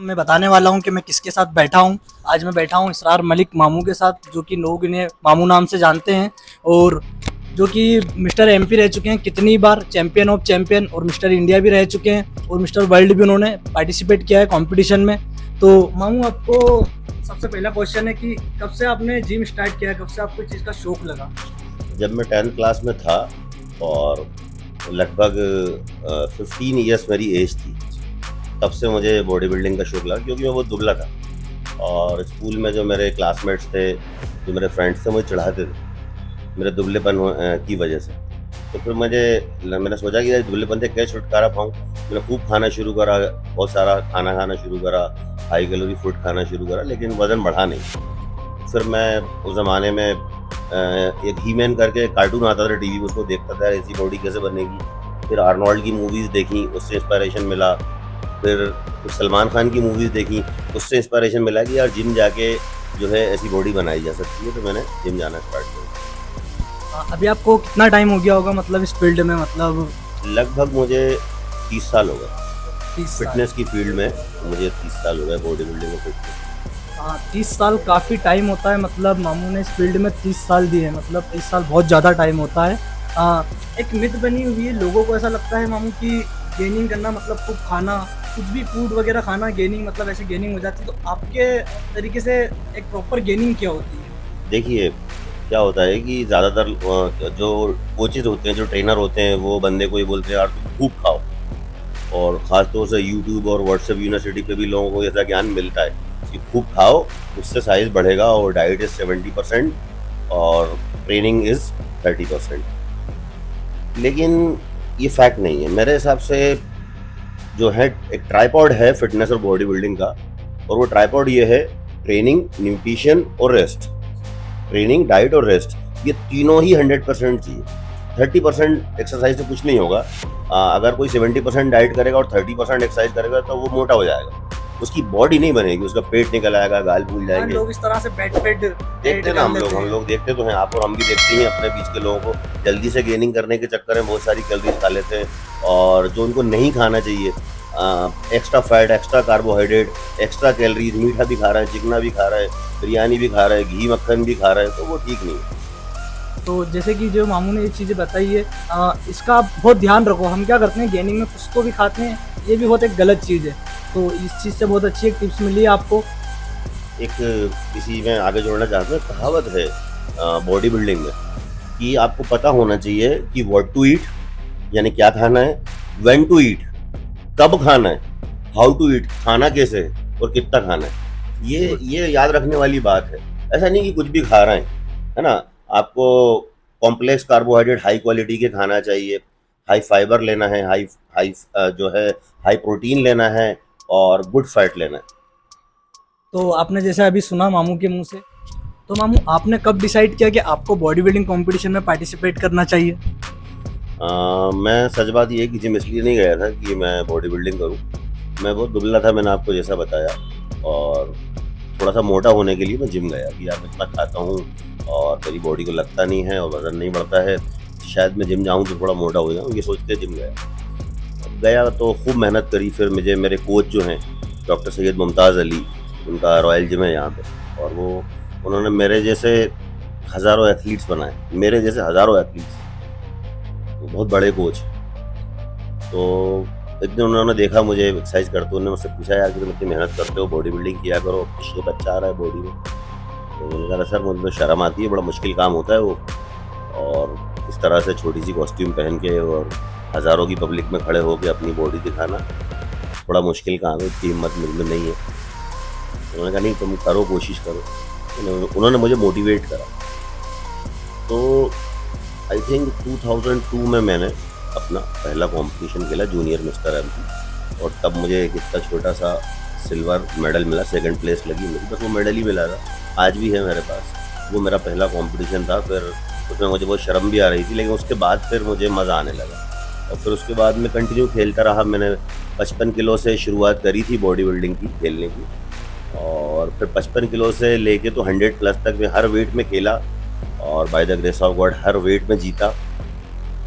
मैं बताने वाला हूँ कि मैं किसके साथ बैठा हूँ। आज मैं बैठा हूँ इसरार मलिक मामू के साथ, जो कि लोग इन्हें मामू नाम से जानते हैं और जो कि मिस्टर एमपी रह चुके हैं कितनी बार, चैंपियन ऑफ चैंपियन, और मिस्टर इंडिया भी रह चुके हैं और मिस्टर वर्ल्ड भी उन्होंने पार्टिसिपेट किया है कंपटीशन में। तो मामू, आपको सबसे पहला क्वेश्चन है कि कब से आपने जिम स्टार्ट किया, कब से आपको इस चीज़ का शौक लगा? जब मैं 10th क्लास में था और लगभग 15 ईयर्स मेरी एज थी, तब से मुझे बॉडी बिल्डिंग का शौक लगा, क्योंकि मैं बहुत दुबला था और स्कूल में जो मेरे क्लासमेट्स थे, जो मेरे फ्रेंड्स थे, मुझे चढ़ाते थे मेरे दुबलेपन की वजह से। तो फिर मैंने सोचा कि यार दुबलेपन से कैसे छुटकारा पाऊँ। मैंने खूब खाना शुरू करा, बहुत सारा खाना खाना शुरू करा, हाई कैलोरी फूड खाना शुरू करा, लेकिन वज़न बढ़ा नहीं। फिर मैं उस ज़माने में एक ही मैन करके कार्टून आता था टीवी में, उसको देखता था ऐसी बॉडी कैसे बनेगी। फिर आर्नोल्ड की मूवीज़ देखी, उससे इंस्पिरेशन मिला। फिर कुछ सलमान खान की मूवीज़ देखी, उससे इंस्पिरेशन मिला कि यार जिम जाके जो है ऐसी बॉडी बनाई जा सकती है। तो मैंने जिम जाना स्टार्ट किया। अभी आपको कितना टाइम हो गया होगा मतलब इस फील्ड में? मतलब लगभग मुझे 30 साल हो गए 30 साल। फिटनेस की फील्ड में। मुझे 30 साल हो गए बॉडी बिल्डिंग में फिटनेस। हाँ, 30 साल काफ़ी टाइम होता है। मतलब मामू ने इस फील्ड में 30 साल दिए हैं, मतलब 30 साल बहुत ज़्यादा टाइम होता है। एक मिथ बनी हुई है, लोगों को ऐसा लगता है मामू कि गेनिंग करना मतलब खूब खाना, कुछ भी फूड वगैरह खाना, गेनिंग मतलब ऐसे गेनिंग हो जाती है। तो आपके तरीके से एक प्रॉपर गेनिंग क्या होती है? देखिए, क्या होता है कि ज़्यादातर जो कोचेज़ होते हैं, जो ट्रेनर होते हैं, वो बंदे को ये बोलते हैं यार तुम खूब खाओ। और ख़ास तौर से यूट्यूब और व्हाट्सएप यूनिवर्सिटी पे भी लोगों को ऐसा ज्ञान मिलता है कि खूब खाओ, उससे साइज़ बढ़ेगा, और डाइट इज़ 70% और ट्रेनिंग इज़ 30%। लेकिन ये फैक्ट नहीं है मेरे हिसाब से। जो है एक ट्राइपॉड है फिटनेस और बॉडी बिल्डिंग का, और वो ट्राइपॉड ये है ट्रेनिंग, न्यूट्रिशन और रेस्ट। ट्रेनिंग, डाइट और रेस्ट, ये तीनों ही 100% चाहिए। 30% एक्सरसाइज से कुछ नहीं होगा। अगर कोई 70% डाइट करेगा और 30% एक्सरसाइज करेगा तो वो मोटा हो जाएगा, उसकी बॉडी नहीं बनेगी, उसका पेट निकल आएगा, गाल फूल जाएंगे। लोग इस तरह से बैठ देखते हैं ना, हम लोग देखते तो हैं, आप और हम भी देखते हैं अपने बीच के लोगों को। जल्दी से गेनिंग करने के चक्कर में बहुत सारी कैलोरीज खा लेते हैं, और जो उनको नहीं खाना चाहिए, extra fat, extra carbohydrate, extra calories, मीठा भी खा रहा है, चिकना भी खा रहा है, बिरयानी भी खा रहा है, घी मक्खन भी खा रहा है, तो वो ठीक नहीं है। तो जैसे कि जो मामू ने ये चीज़ें बताई है, इसका आप बहुत ध्यान रखो। हम क्या करते हैं, गेनिंग में कुछ तो भी खाते हैं, ये भी बहुत एक गलत चीज़ है। तो इस चीज़ से बहुत अच्छी एक टिप्स मिली है आपको। एक किसी में आगे जोड़ना चाहता हूँ, कहावत है बॉडी बिल्डिंग में कि आपको पता होना चाहिए कि व्हाट टू ईट, यानी क्या खाना है, व्हेन टू ईट, कब खाना है, हाउ टू ईट, खाना कैसे है और कितना खाना है। ये याद रखने वाली बात है। ऐसा नहीं कि कुछ भी खा रहे हैं, है ना। आपको कॉम्प्लेक्स कार्बोहाइड्रेट हाई क्वालिटी के खाना चाहिए, हाई फाइबर लेना है, हाई हाई जो है हाई प्रोटीन लेना है, और गुड फैट लेना है। तो आपने जैसे अभी सुना मामू के मुंह से, तो मामू आपने कब डिसाइड किया कि आपको बॉडी बिल्डिंग कंपटीशन में पार्टिसिपेट करना चाहिए? मैं सच बात ये है कि जिम इसलिए नहीं गया था कि मैं बॉडी बिल्डिंग करूं। मैं बहुत दुबला था, मैंने आपको जैसा बताया, और थोड़ा सा मोटा होने के लिए मैं जिम गया कि यार मैं इतना खाता हूँ और मेरी बॉडी को लगता नहीं है और वज़न नहीं बढ़ता है, शायद मैं जिम जाऊँ तो थोड़ा मोटा हो जाऊँ, ये सोच के जिम गया तो खूब मेहनत करी। फिर मुझे मेरे कोच जो हैं डॉक्टर सैयद मुमताज़ अली, उनका रॉयल जिम है यहाँ पे, और उन्होंने मेरे जैसे हज़ारों एथलीट्स बनाए, मेरे जैसे हज़ारों एथलीट्स, बहुत बड़े कोच। तो एक दिन उन्होंने देखा मुझे एक्सरसाइज करते, उन्होंने मुझसे पूछा यार कि तुम इतनी मेहनत करते हो, बॉडी बिल्डिंग किया करो, शेप अच्छा आ रहा है बॉडी में। तो मैंने कहा सर मुझे तो शर्म आती है, बड़ा मुश्किल काम होता है वो, और इस तरह से छोटी सी कॉस्ट्यूम पहन के और हज़ारों की पब्लिक में खड़े होकर अपनी बॉडी दिखाना बड़ा मुश्किल काम है, इतनी हिम्मत मुझ में नहीं है। उन्होंने कहा नहीं तुम करो, कोशिश करो। उन्होंने मुझे मोटिवेट करा। तो आई थिंक 2002 में मैंने अपना पहला कंपटीशन खेला, जूनियर मिस्टर एमपी, और तब मुझे एक इतना छोटा सा सिल्वर मेडल मिला, सेकंड प्लेस लगी मुझे, बस वो मेडल ही मिला था, आज भी है मेरे पास। वो मेरा पहला कंपटीशन था। फिर उसमें मुझे बहुत शर्म भी आ रही थी, लेकिन उसके बाद फिर मुझे मज़ा आने लगा, और फिर उसके बाद मैं कंटिन्यू खेलता रहा। मैंने 55 किलो से शुरुआत करी थी बॉडी बिल्डिंग की खेलने की, और फिर 55 किलो से लेके तो 100 प्लस तक मैं हर वेट में खेला, और by the grace of God हर वेट में जीता।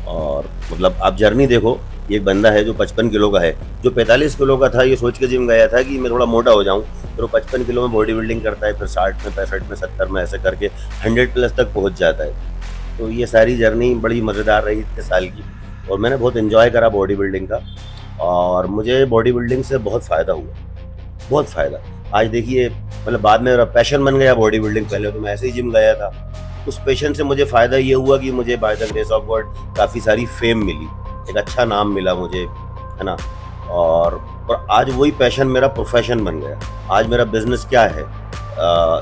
और मतलब आप जर्नी देखो ये एक बंदा है जो 55 किलो का है, जो 45 किलो का था ये सोच के जिम गया था कि मैं थोड़ा मोटा हो जाऊं, फिर वो 55 किलो में बॉडी बिल्डिंग करता है, फिर 60 में, 65 में, 70 में, ऐसे करके 100+ तक पहुंच जाता है। तो ये सारी जर्नी बड़ी मज़ेदार रही इतने साल की, और मैंने बहुत इन्जॉय करा बॉडी बिल्डिंग का, और मुझे बॉडी बिल्डिंग से बहुत फ़ायदा हुआ, बहुत फ़ायदा। आज देखिए, मतलब बाद में मेरा पैशन बन गया बॉडी बिल्डिंग। पहले तो मैं ऐसे ही जिम गया था, उस पैशन से मुझे फ़ायदा ये हुआ कि मुझे bye the grace of God काफ़ी सारी फेम मिली, एक अच्छा नाम मिला मुझे, है ना। और आज वही पैशन मेरा प्रोफेशन बन गया। आज मेरा बिजनेस क्या है,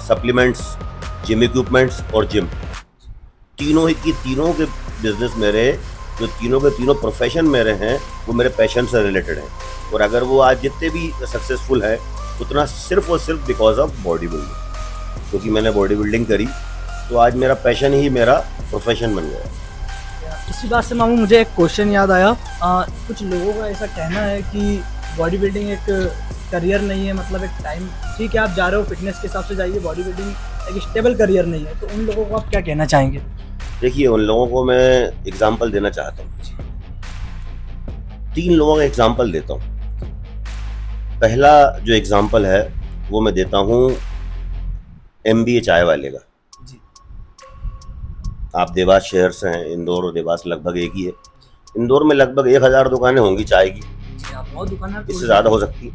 सप्लीमेंट्स, जिम इक्विपमेंट्स और जिम, तीनों के बिजनेस मेरे, जो तीनों के तीनों प्रोफेशन मेरे हैं, वो मेरे पैशन से रिलेटेड हैं। और अगर वो आज जितने भी सक्सेसफुल है, उतना सिर्फ और सिर्फ बिकॉज ऑफ बॉडी बिल्डिंग, क्योंकि मैंने बॉडी बिल्डिंग करी, तो आज मेरा पैशन ही मेरा प्रोफेशन बन गया। इसी बात से मामू मुझे एक क्वेश्चन याद आया। कुछ लोगों का ऐसा कहना है कि बॉडी बिल्डिंग एक करियर नहीं है, मतलब एक टाइम, ठीक है आप जा रहे हो फिटनेस के हिसाब से जाइए, बॉडी बिल्डिंग एक स्टेबल करियर नहीं है, तो उन लोगों को आप क्या कहना चाहेंगे? देखिए, उन लोगों को मैं एग्जाम्पल देना चाहता हूँ। 3 लोगों का एग्जाम्पल देता हूँ। पहला जो एग्जाम्पल है वो मैं देता हूँ MBA चाय वाले का। आप देवास शहर से हैं, इंदौर और देवास लगभग एक ही है। इंदौर में लगभग 1000 दुकानें होंगी चाय की, बहुत दुकानें, इससे ज़्यादा हो सकती है।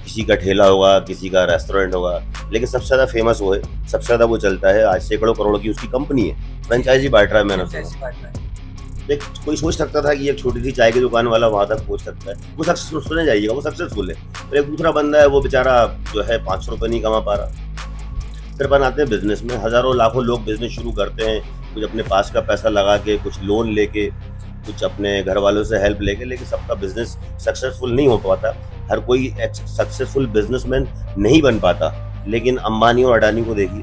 किसी का ठेला होगा, किसी का रेस्टोरेंट होगा, लेकिन सबसे ज़्यादा फेमस वो है, सबसे ज़्यादा वो चलता है। आज सैकड़ों करोड़ की उसकी कंपनी है, फ्रेंचाइजी बांट रहा है। मैंने देख, कोई सोच सकता था कि एक छोटी सी चाय की दुकान वाला वहाँ तक पहुँच सकता है, वो सक्सेसफुल सुने जाइएगा, वो सक्सेसफुल है। और एक दूसरा बंदा है, वो बेचारा जो है 500 रुपये नहीं कमा पा रहा। फिर बनाते हैं बिजनेस में, हज़ारों लाखों लोग बिजनेस शुरू करते हैं, कुछ अपने पास का पैसा लगा के, कुछ लोन लेके, कुछ अपने घर वालों से हेल्प लेके, लेकिन सबका बिजनेस सक्सेसफुल नहीं हो पाता। हर कोई एक सक्सेसफुल बिजनेसमैन नहीं बन पाता। लेकिन अंबानी और अडानी को देखिए,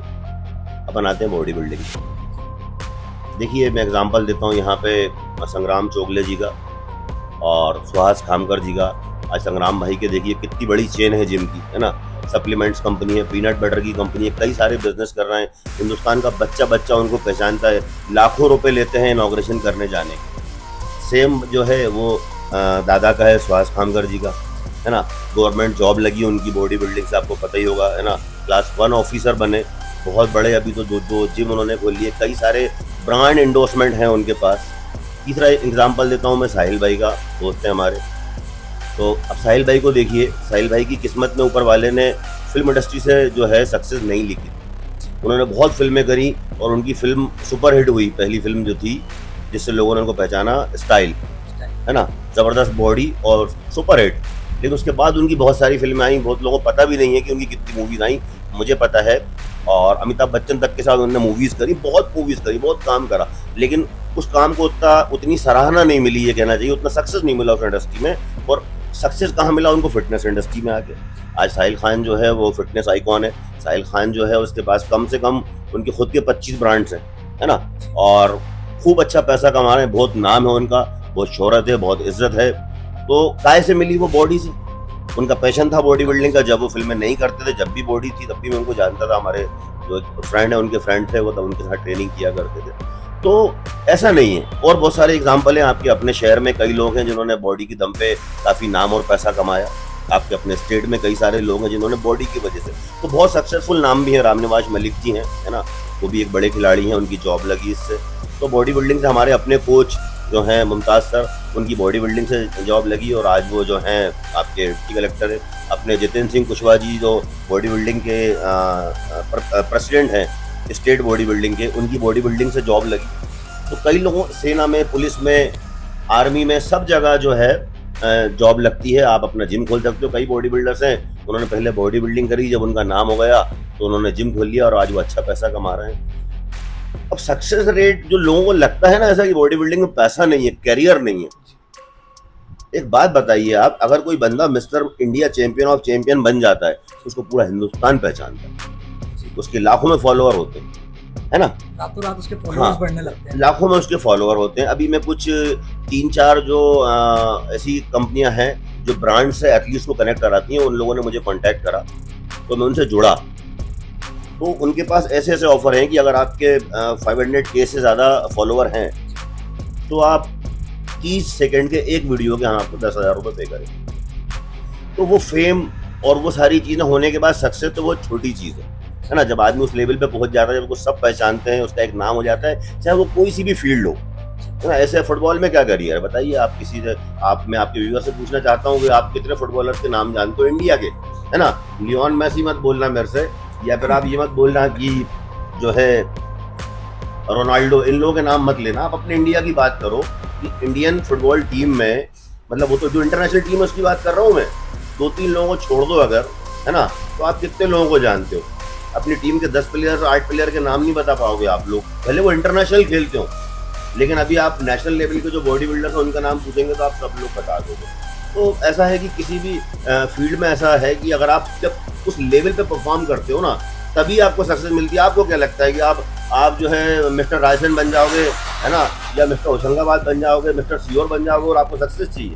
अपन आते हैं बॉडी बिल्डिंग। देखिए, मैं एग्जांपल देता हूँ यहाँ पे संग्राम चोगले जी का और सुहास खामकर जी का। आज संग्राम भाई के देखिए कितनी बड़ी चेन है जिम की, है ना। सप्लीमेंट्स कंपनी है, पीनट बटर की कंपनी है, कई सारे बिजनेस कर रहे हैं। हिंदुस्तान का बच्चा बच्चा उनको पहचानता है, लाखों रुपए लेते हैं इनॉग्रेशन करने जाने के। सेम जो है वो दादा का है, सुहास खामकर जी का, है ना। गवर्नमेंट जॉब लगी उनकी बॉडी बिल्डिंग से, आपको पता ही होगा, है ना। क्लास 1 ऑफिसर बने, बहुत बड़े, अभी तो दो जिम उन्होंने खोल लिए, कई सारे ब्रांड इंडोर्समेंट हैं उनके पास। तीसरा एग्जाम्पल देता हूँ मैं साहिल भाई का, दोस्त हैं हमारे। तो अब साहिल भाई को देखिए, साहिल भाई की किस्मत में ऊपर वाले ने फिल्म इंडस्ट्री से जो है सक्सेस नहीं लिखी। उन्होंने बहुत फिल्में करी और उनकी फिल्म सुपर हिट हुई। पहली फिल्म जो थी जिससे लोगों ने उनको पहचाना, स्टाइल, है ना, ज़बरदस्त बॉडी और सुपर हिट। लेकिन उसके बाद उनकी बहुत सारी फिल्में आई, बहुत लोगों को पता भी नहीं है कि उनकी कितनी मूवीज़ आई, मुझे पता है। और अमिताभ बच्चन तक के साथ उन्होंने मूवीज़ करी, बहुत मूवीज़ करी, बहुत काम करा, लेकिन उस काम को उतनी सराहना नहीं मिली, ये कहना चाहिए, उतना सक्सेस नहीं मिला उस इंडस्ट्री में। और सक्सेस कहाँ मिला उनको? फिटनेस इंडस्ट्री में आके। आज साहिल खान जो है वो फिटनेस आइकॉन है। साहिल खान जो है उसके पास कम से कम उनके खुद के 25 ब्रांड्स हैं, है ना, और खूब अच्छा पैसा कमा रहे हैं, बहुत नाम है उनका, बहुत शोहरत है, बहुत इज्जत है। तो काय से मिली? वो बॉडी से। उनका पैशन था बॉडी बिल्डिंग का। जब वो फिल्में नहीं करते थे, जब भी बॉडी थी, तब भी मैं उनको जानता था। हमारे जो फ्रेंड है, उनके फ्रेंड थे वो, तब उनके साथ ट्रेनिंग किया करते थे। तो ऐसा नहीं है। और बहुत सारे एग्जाम्पल हैं आपके अपने शहर में, कई लोग हैं जिन्होंने बॉडी की दम पे काफ़ी नाम और पैसा कमाया। आपके अपने स्टेट में कई सारे लोग हैं जिन्होंने बॉडी की वजह से, तो बहुत सक्सेसफुल नाम भी है। रामनिवास मलिक जी हैं, है ना, वो भी एक बड़े खिलाड़ी हैं, उनकी जॉब लगी इससे। तो बॉडी बिल्डिंग से हमारे अपने कोच जो हैं मुमताज़ सर, उनकी बॉडी बिल्डिंग से जॉब लगी और आज वो जो हैं आपके डिप्टी कलेक्टर हैं। अपने जितेंद्र सिंह कुशवाहा जी जो बॉडी बिल्डिंग के प्रेसिडेंट हैं स्टेट बॉडी बिल्डिंग के, उनकी बॉडी बिल्डिंग से जॉब लगी। तो कई लोगों, सेना में, पुलिस में, आर्मी में, सब जगह जो है जॉब लगती है। आप अपना जिम खोल सकते हो। कई बॉडी बिल्डर्स हैं, उन्होंने पहले बॉडी बिल्डिंग करी, जब उनका नाम हो गया तो उन्होंने जिम खोल लिया और आज वो अच्छा पैसा कमा रहे हैं। अब सक्सेस रेट जो लोगों को लगता है ना ऐसा कि बॉडी बिल्डिंग में पैसा नहीं है, कैरियर नहीं है। एक बात बताइए आप, अगर कोई बंदा mister India champion of champion बन जाता है, उसको पूरा हिंदुस्तान पहचानता है, उसके लाखों में फॉलोअर होते हैं, है ना, रातों रात उसके फॉलोअर्स बढ़ने लगते हैं, लाखों में उसके फॉलोअर होते हैं। अभी मैं कुछ 3-4 जो ऐसी कंपनियां हैं जो ब्रांड से एथलीट्स को कनेक्ट कराती हैं, उन लोगों ने मुझे कांटेक्ट करा, तो मैं उनसे जुड़ा। तो उनके पास ऐसे ऐसे ऑफर हैं कि अगर आपके 500K से ज़्यादा फॉलोअर हैं तो आप 30 सेकंड के एक वीडियो के हम आपको 10,000 रुपये पे करें। तो वो फेम और वो सारी चीज़ें होने के बाद सक्सेस तो वो छोटी चीज़ है ना। जब आदमी उस लेवल पे पहुंच जाता है, जब उसको सब पहचानते हैं, उसका एक नाम हो जाता है, चाहे वो कोई सी भी फील्ड हो, है ना। ऐसे फुटबॉल में क्या करियर है बताइए आप। मैं आपके व्यूअर से पूछना चाहता हूँ कि आप कितने फुटबॉलर्स के नाम जानते हो इंडिया के, है ना। लियोन मेसी मत बोलना मेरे से, या फिर आप ये मत बोलना कि जो है रोनाल्डो, इन लोगों के नाम मत लेना। आप अपने इंडिया की बात करो कि इंडियन फुटबॉल टीम में, मतलब वो तो जो इंटरनेशनल टीम है उसकी बात कर रहा हूँ मैं, 2-3 लोगों को छोड़ दो अगर, है ना, तो आप कितने लोगों को जानते हो। अपनी टीम के 10 प्लेयर 8 प्लेयर के नाम नहीं बता पाओगे आप लोग, भले वो इंटरनेशनल खेलते हो। लेकिन अभी आप नेशनल लेवल के जो बॉडी बिल्डर्स हैं उनका नाम पूछेंगे तो आप सब लोग बता दोगे। तो ऐसा है कि किसी भी फील्ड में ऐसा है कि अगर आप जब उस लेवल पे परफॉर्म करते हो ना, तभी आपको सक्सेस मिलती है। आपको क्या लगता है कि आप जो है मिस्टर रायसेन बन जाओगे, है ना, या मिस्टर होशंगाबाद बन जाओगे, मिस्टर सीओर बन जाओगे और आपको सक्सेस चाहिए?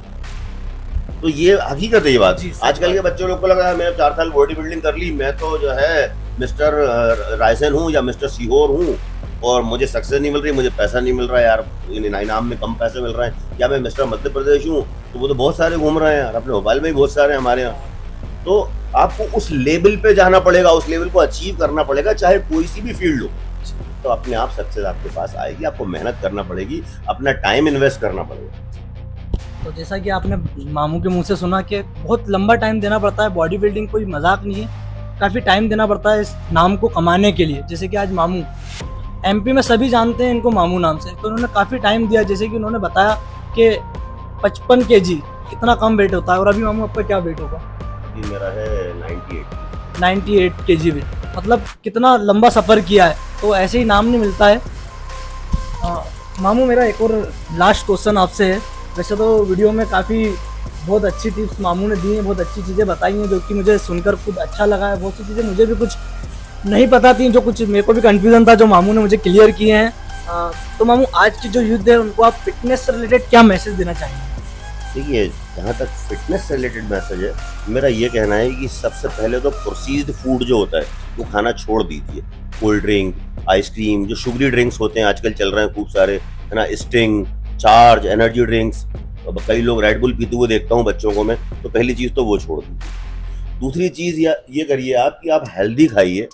तो ये हकीकत है ये बात। आजकल के बच्चों लोग को लगा है मैंने 4 साल बॉडी बिल्डिंग कर ली, मैं तो जो है मिस्टर रायसेन हूँ या मिस्टर सीओर हूँ और मुझे सक्सेस नहीं मिल रही, मुझे पैसा नहीं मिल रहा है यार, इनाम में कम पैसे मिल रहे हैं। या मैं मिस्टर मध्य प्रदेश हूँ, तो वो तो बहुत सारे घूम रहे हैं यार, अपने भोपाल में भी बहुत सारे हमारे यहाँ। तो आपको उस लेवल पे जाना पड़ेगा, उस लेवल को अचीव करना पड़ेगा, चाहे कोई सी भी फील्ड हो। तो अपने आप सक्सेस आपके पास आएगी। आपको मेहनत करना पड़ेगी, अपना टाइम इन्वेस्ट करना पड़ेगा। तो जैसा कि आपने मामू के मुंह से सुना कि बहुत लंबा टाइम देना पड़ता है, बॉडी बिल्डिंग कोई मजाक नहीं है, काफ़ी टाइम देना पड़ता है इस नाम को कमाने के लिए। जैसे कि आज मामू एमपी में सभी जानते हैं इनको मामू नाम से, तो उन्होंने काफ़ी टाइम दिया। जैसे कि उन्होंने बताया कि 55 kg कितना कम वेट होता है, और अभी मामू आपका क्या वेट होगा? अभी मेरा है 98 kg वेट, मतलब कितना लंबा सफ़र किया है। तो ऐसे ही नाम नहीं मिलता है। मामू मेरा एक और लास्ट क्वेश्चन आपसे है। वैसे तो वीडियो में काफ़ी बहुत अच्छी टिप्स मामू ने दी हैं, बहुत अच्छी चीज़ें बताई हैं, जो कि मुझे सुनकर खुद अच्छा लगा है। बहुत सी चीज़ें मुझे भी कुछ नहीं पता थी, जो कुछ मेरे को भी कन्फ्यूज़न था, जो मामू ने मुझे क्लियर किए हैं। तो मामू आज की जो यूथ है उनको आप फिटनेस से रिलेटेड क्या मैसेज देना चाहेंगे? देखिए, जहाँ तक फिटनेस से रिलेटेड मैसेज है, मेरा ये कहना है कि सबसे पहले तो प्रोसीज्ड फूड जो होता है वो खाना छोड़ दीजिए। कोल्ड ड्रिंक, आइसक्रीम, जो शुगरी ड्रिंक्स होते हैं आजकल चल रहे हैं खूब सारे, है ना, स्टिंग, चार्ज, एनर्जी ड्रिंक्स, कई लोग रेड बुल पीते हुए देखता हूँ बच्चों को मैं। तो पहली चीज़ तो वो छोड़ दीजिए। दूसरी चीज़ ये करिए आप कि आप हेल्दी खाइए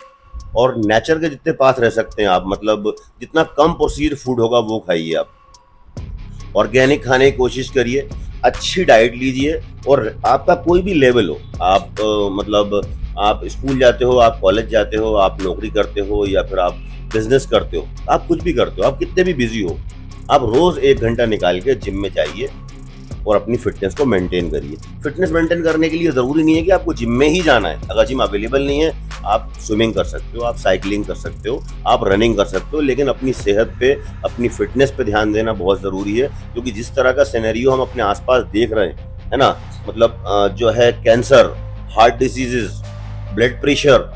और नेचर के जितने पास रह सकते हैं आप, मतलब जितना कम प्रोसीज्ड फूड होगा वो खाइए। आप ऑर्गेनिक खाने की कोशिश करिए, अच्छी डाइट लीजिए। और आपका कोई भी लेवल हो, आप मतलब आप स्कूल जाते हो, आप कॉलेज जाते हो, आप नौकरी करते हो, या फिर आप बिजनेस करते हो, आप कुछ भी करते हो, आप कितने भी बिजी हो, आप रोज 1 घंटा निकाल के जिम में जाइए और अपनी फिटनेस को मेंटेन करिए। फिटनेस मेंटेन करने के लिए ज़रूरी नहीं है कि आपको जिम में ही जाना है। अगर जिम अवेलेबल नहीं है, आप स्विमिंग कर सकते हो, आप साइकिलिंग कर सकते हो, आप रनिंग कर सकते हो। लेकिन अपनी सेहत पे, अपनी फिटनेस पे ध्यान देना बहुत ज़रूरी है, क्योंकि जिस तरह का सिनेरियो हम अपने आसपास देख रहे हैं, है ना, मतलब जो है cancer, heart diseases, blood pressure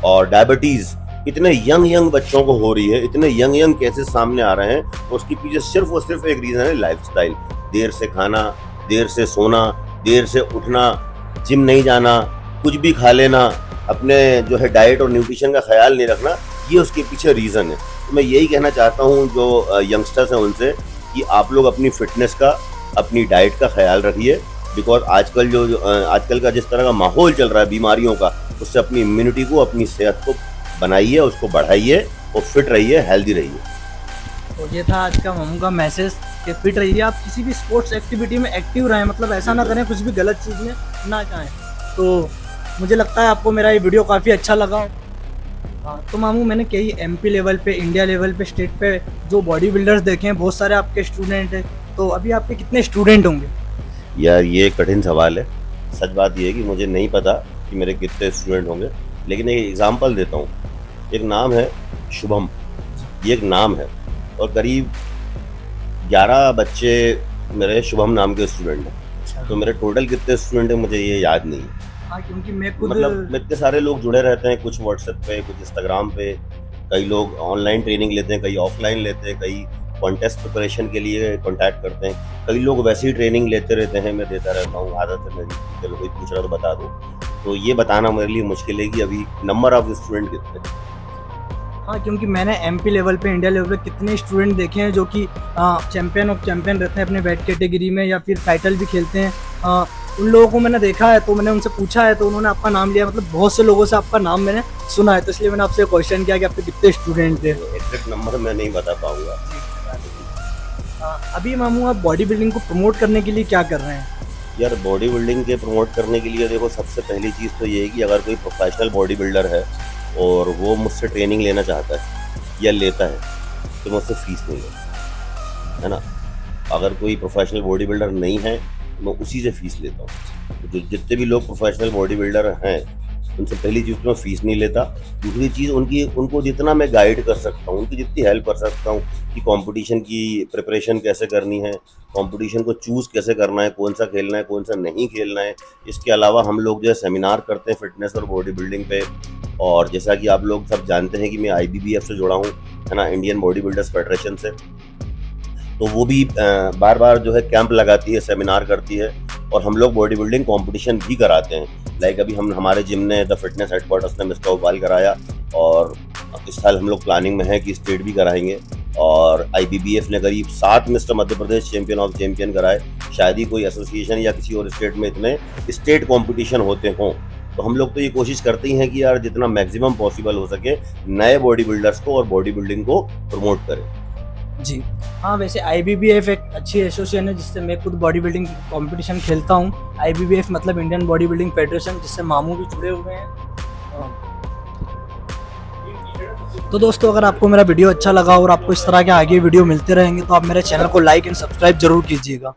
और डायबिटीज़ इतने यंग बच्चों को हो रही है, इतने यंग केसेस सामने आ रहे हैं। तो उसके पीछे सिर्फ और सिर्फ एक रीज़न है, लाइफस्टाइल। देर से खाना, देर से सोना, देर से उठना, जिम नहीं जाना, कुछ भी खा लेना, अपने जो है डाइट और न्यूट्रिशन का ख्याल नहीं रखना, ये उसके पीछे रीज़न है। तो मैं यही कहना चाहता हूँ जो यंगस्टर्स हैं उनसे कि आप लोग अपनी फिटनेस का, अपनी डाइट का ख्याल रखिए। बिकॉज आजकल का जिस तरह का माहौल चल रहा है बीमारियों का, उससे अपनी इम्यूनिटी को, अपनी सेहत को बनाइए, उसको बढ़ाइए और फिट रहिए, हेल्दी रहिए। तो ये था आज का मामू का मैसेज कि फिट रहिए, आप किसी भी स्पोर्ट्स एक्टिविटी में एक्टिव रहें, मतलब ऐसा ना करें कुछ भी गलत चीज़ में ना जाएं। तो मुझे लगता है आपको मेरा ये वीडियो काफ़ी अच्छा लगा। हाँ, तो मामू मैंने कई एमपी लेवल पे, इंडिया लेवल पे, स्टेट पे जो बॉडी बिल्डर्स देखे हैं, बहुत सारे आपके स्टूडेंट हैं। तो अभी आपके कितने स्टूडेंट होंगे? यार ये कठिन सवाल है। सच बात ये है कि मुझे नहीं पता कि मेरे कितने स्टूडेंट होंगे, लेकिन एक एग्जांपल देता हूँ। एक नाम है शुभम, ये एक नाम है, और करीब 11 बच्चे मेरे शुभम नाम के स्टूडेंट हैं। तो मेरे टोटल कितने स्टूडेंट हैं मुझे ये याद नहीं है। हाँ, क्योंकि मैं खुद मतलब इतने सारे लोग जुड़े रहते हैं, कुछ व्हाट्सएप पे, कुछ इंस्टाग्राम पे, कई लोग ऑनलाइन ट्रेनिंग लेते हैं, कई ऑफलाइन लेते हैं, कई कॉन्टेस्ट प्रिपरेशन के लिए कांटेक्ट करते हैं, कई लोग वैसे ही ट्रेनिंग लेते रहते हैं, मैं देता रहता हूँ, आदत है मेरी। चलो कोई पूछ रहा तो बता दो। तो ये बताना मेरे लिए मुश्किल है कि अभी नंबर ऑफ स्टूडेंट कितने। हाँ, क्योंकि मैंने एमपी लेवल पे, इंडिया लेवल पे कितने स्टूडेंट देखे हैं जो कि चैंपियन ऑफ चैंपियन रहते हैं अपने वेट कैटेगरी में, या फिर टाइटल भी खेलते हैं। उन लोगों को मैंने देखा है, तो मैंने उनसे पूछा है तो उन्होंने आपका नाम लिया। मतलब बहुत से लोगों से आपका नाम मैंने सुना है, तो इसलिए मैंने आपसे क्वेश्चन किया कि आपके कितने स्टूडेंट थे। एग्जैक्ट नंबर मैं नहीं बता पाऊंगा। अभी मामू आप बॉडी बिल्डिंग को प्रमोट करने के लिए क्या कर रहे हैं? यार बॉडी बिल्डिंग के प्रमोट करने के लिए देखो, सबसे पहली चीज़ तो ये है कि अगर कोई प्रोफेशनल बॉडी बिल्डर है और वो मुझसे ट्रेनिंग लेना चाहता है या लेता है, तो मैं उससे फीस नहीं लेता, है ना। अगर कोई प्रोफेशनल बॉडी बिल्डर नहीं है, मैं उसी से फीस लेता हूँ। तो जो जितने भी लोग प्रोफेशनल बॉडी बिल्डर हैं, उनसे पहली चीज़ तो मैं फ़ीस नहीं लेता। दूसरी चीज़, उनको जितना मैं गाइड कर सकता हूँ, उनकी जितनी हेल्प कर सकता हूँ कि कंपटीशन की प्रिपरेशन कैसे करनी है, कंपटीशन को चूज़ कैसे करना है, कौन सा खेलना है, कौन सा नहीं खेलना है। इसके अलावा हम लोग जो है सेमिनार करते हैं फिटनेस और बॉडी बिल्डिंग पे। और जैसा कि आप लोग सब जानते हैं कि मैं IBBF से जुड़ा हूँ, है ना, इंडियन बॉडी बिल्डर्स फेडरेशन से। तो वो भी बार बार जो है कैंप लगाती है, सेमिनार करती है, और हम लोग बॉडी बिल्डिंग कंपटीशन भी कराते हैं। लाइक अभी हमारे जिम ने, द फिटनेस हेडक्वार्टर्स ने मिस्टर भोपाल कराया, और इस साल हम लोग प्लानिंग में है कि स्टेट भी कराएंगे। और IBBF ने करीब 7 mister Madhya Pradesh champion of champion कराए। शायद ही कोई एसोसिएशन या किसी और स्टेट में इतने स्टेट कॉम्पिटिशन होते हों। तो हम लोग तो ये कोशिश करते ही हैं कि यार जितना मैक्सिमम पॉसिबल हो सके नए बॉडी बिल्डर्स को और बॉडी बिल्डिंग को प्रमोट करें। जी हाँ, वैसे IBBF एक अच्छी एसोसिएशन है जिससे मैं खुद बॉडी बिल्डिंग कंपटीशन खेलता हूँ। IBBF मतलब इंडियन बॉडी बिल्डिंग फेडरेशन, जिससे मामू भी जुड़े हुए हैं। तो दोस्तों, अगर आपको मेरा वीडियो अच्छा लगा और आपको इस तरह के आगे वीडियो मिलते रहेंगे तो आप मेरे चैनल को लाइक एंड सब्सक्राइब जरूर कीजिएगा।